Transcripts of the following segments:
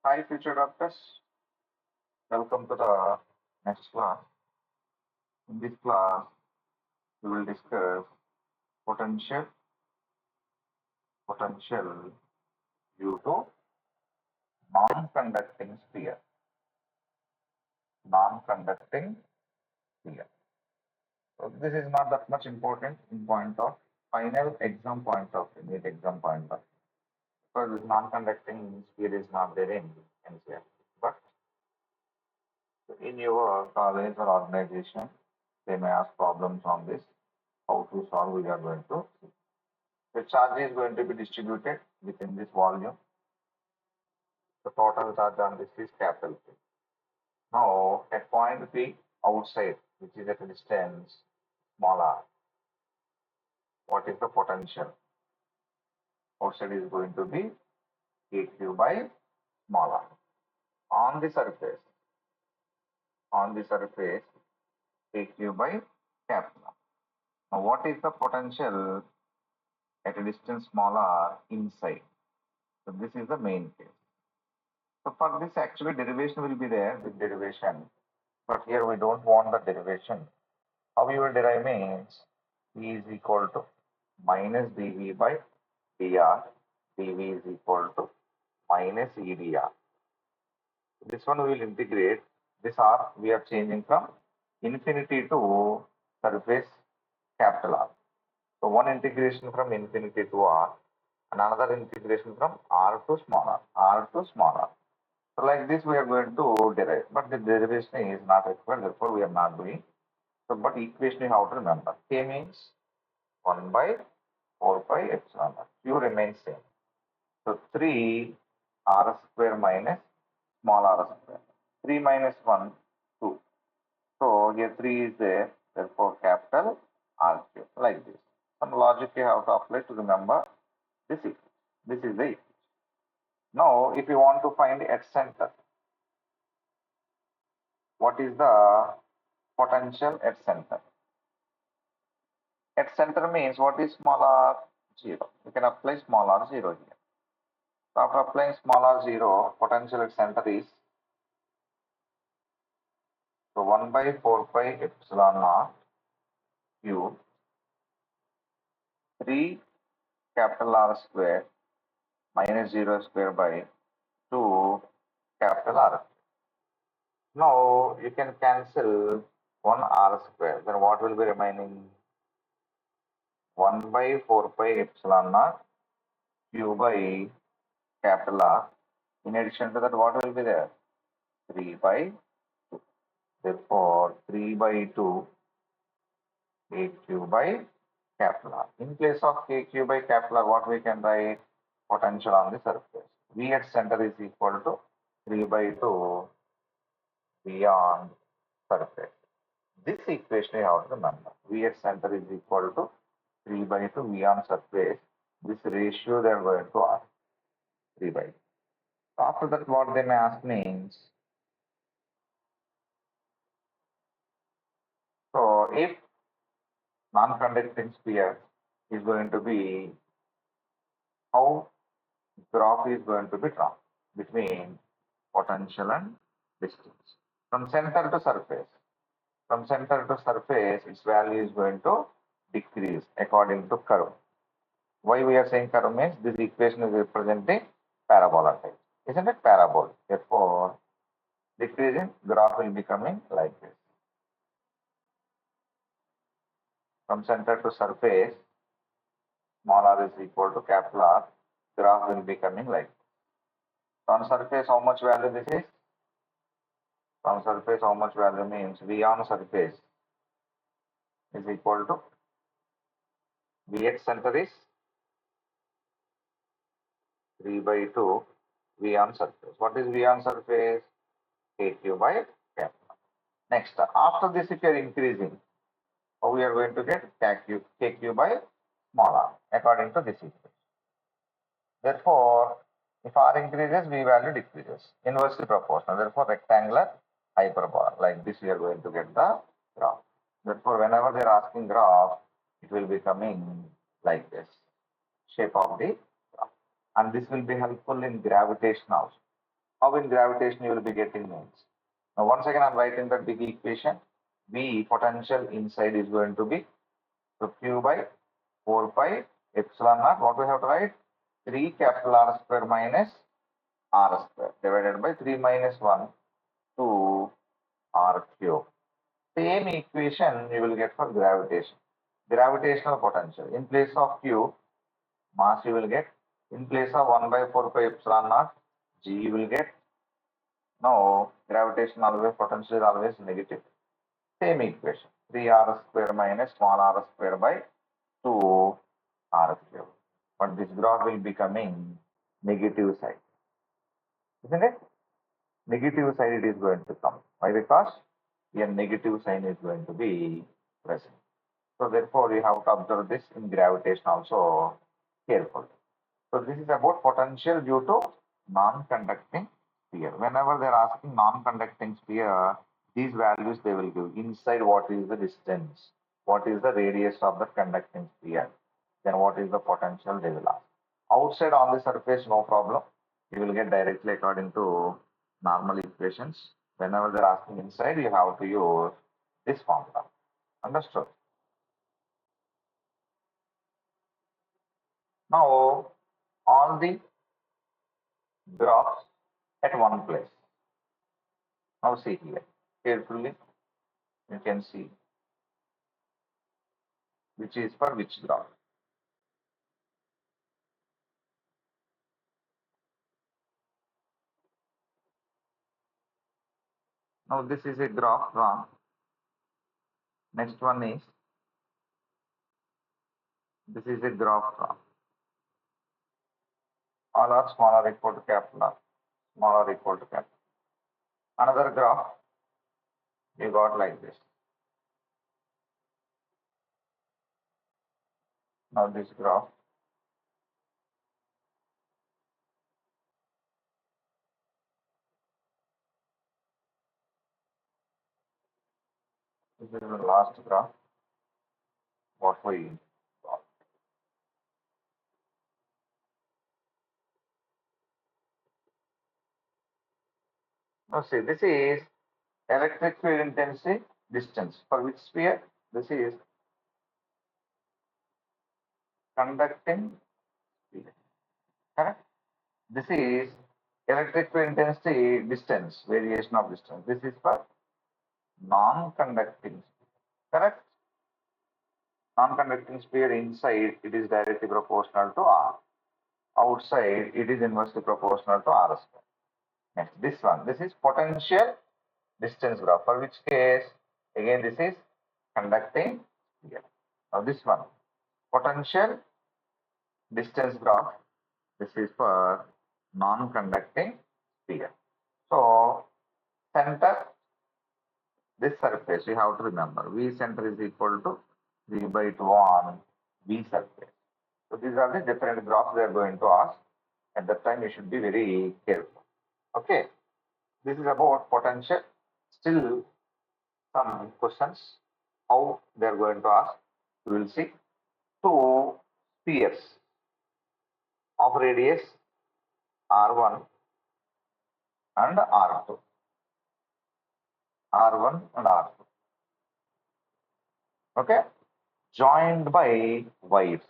Hi, future doctors. Welcome to the next class. In this class, we will discuss potential, potential due to non-conducting sphere, non-conducting sphere. So this is not that much important in point of final exam point of NEET exam point of because this non-conducting sphere is not there in NCR. But in your college or organization, they may ask problems on this. How to solve? We are going to see. The charge is going to be distributed within this volume. The total charge on this is capital P. Now, at point P outside, which is at a distance small r, what is the potential? Outside is going to be kq by small r. On the surface, kq by capital R. Now, what is the potential at a distance small r inside? So, this is the main case. So, for this, actually, derivation will be there with derivation. But here we don't want the derivation. How you will derive means E is equal to minus dV by dr. dV is equal to minus EdR. This one we will integrate. This R we are changing from infinity to surface capital R. So one integration from infinity to R and another integration from R to small r. So like this we are going to derive. But the derivation is not required, therefore we are not doing. So, but equation you have to remember. K means 1 by 4 pi epsilon naught. Q remains same. So, 3 r square minus small r square. 3 minus 1, 2. So, here 3 is there. Therefore, capital R cube. Like this. Some logic you have to apply to remember this equation. This is the equation. Now, if you want to find at center, what is the potential at center? At center means what is small r? 0. You can apply small r 0 here. So after applying small r 0, potential at center is so 1 by 4 pi epsilon naught q 3 capital R square minus 0 square by 2 capital R. Now you can cancel 1 r square. Then what will be remaining? 1 by 4 pi epsilon naught q by capital R. In addition to that, what will be there? 3 by 2. Therefore, 3 by 2 kq by capital R. In place of kq by capital R, what we can write? Potential on the surface. V at center is equal to 3 by 2 V on surface. This equation you have to remember. V at center is equal to 3 by 2 V on surface. This ratio they are going to ask 3 by 2. After that, what they may ask means, so if non-conducting sphere is going to be, how graph is going to be drawn between potential and distance. From center to surface. From center to surface, its value is going to decrease according to curve. Why we are saying curve means this equation is representing parabola type. Isn't it parabol? Therefore, decreasing graph will be coming like this. From center to surface, small r is equal to capital R, graph will be coming like this. On surface, how much value this is? On surface, how much value means V on surface is equal to V at center is 3 by 2 V on surface. What is V on surface? kq by capital. Next, after this, if you are increasing, how we are going to get kq by small r according to this equation. Therefore, if r increases, V value decreases. Inversely proportional. Therefore, rectangular hyperbola. Like this, we are going to get the graph. Therefore, whenever they are asking graph, it will be coming like this, shape of the graph. And this will be helpful in gravitation also. How in gravitation you will be getting means. Now once again I'm writing the big equation. V potential inside is going to be Q by 4 pi epsilon naught. What we have to write? 3 capital R square minus R square divided by 3 minus 1 2 R cube. Same equation you will get for gravitation. Gravitational potential. In place of Q, mass you will get. In place of 1 by 4 pi epsilon naught, G you will get. Now, gravitation always potential is always negative. Same equation. 3R square minus small r square by 2 R cube. But this graph will be becoming negative side. Isn't it? Negative side it is going to come. Why? Because here negative sign is going to be present. So therefore, you have to observe this in gravitation also carefully. So this is about potential due to non-conducting sphere. Whenever they are asking non-conducting sphere, these values they will give. Inside, what is the distance? What is the radius of the conducting sphere? Then what is the potential they will ask. Outside on the surface, no problem. You will get directly according to normal equations. Whenever they are asking inside, you have to use this formula. Understood? Now, all the graphs at one place. Now see here, carefully you can see which is for which graph. Now this is a graph drawn. Next one is, this is a graph drawn. All are smaller equal to capital R, smaller equal to capital. Another graph you got like this. Now this graph, this is the last graph, what we got. Now see, this is electric field intensity distance. For which sphere? This is conducting sphere. Correct? This is electric field intensity distance, variation of distance. This is for non-conducting sphere. Correct? Non-conducting sphere inside it is directly proportional to R. Outside it is inversely proportional to R square. Next, this one. This is potential distance graph. For which case? Again, this is conducting sphere. Now this one. Potential distance graph. This is for non-conducting sphere. So, center this surface, you have to remember, V center is equal to 3 by 2 on V surface. So these are the different graphs they are going to ask. At that time, you should be very careful. Okay. This is about potential. Still, some questions, how they are going to ask. We will see. Two spheres of radius R1 and R2. R1 and R2. Okay. Joined by wires.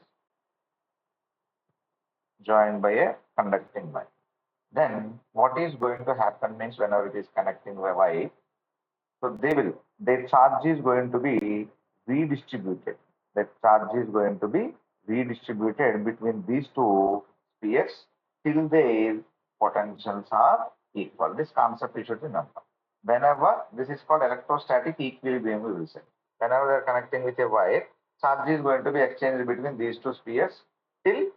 Joined by a conducting wire. Then what is going to happen means whenever it is connecting by wire, so their charge is going to be redistributed. The charge is going to be redistributed between these two spheres till their potentials are equal. This concept you should remember. Whenever this is called electrostatic equilibrium, we will say. Whenever they are connecting with a wire, charge is going to be exchanged between these two spheres till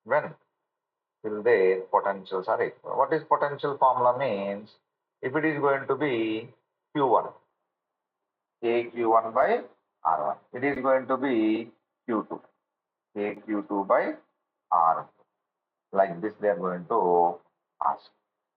when? Till their potentials are equal. What is potential formula means? If it is going to be Q1, AQ1 by R1, it is going to be Q2, AQ2 by R. Like this, they are going to ask.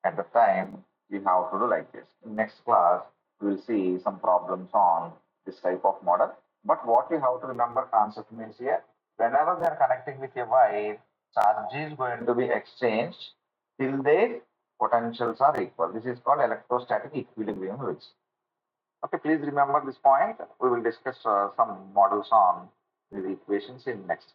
At the time, we have to do like this. In next class, we will see some problems on this type of model. But what you have to remember concept means here, whenever they are connecting with a wire, charge is going to be exchanged till their potentials are equal. This is called electrostatic equilibrium rules. Okay, please remember this point. We will discuss some models on these equations in next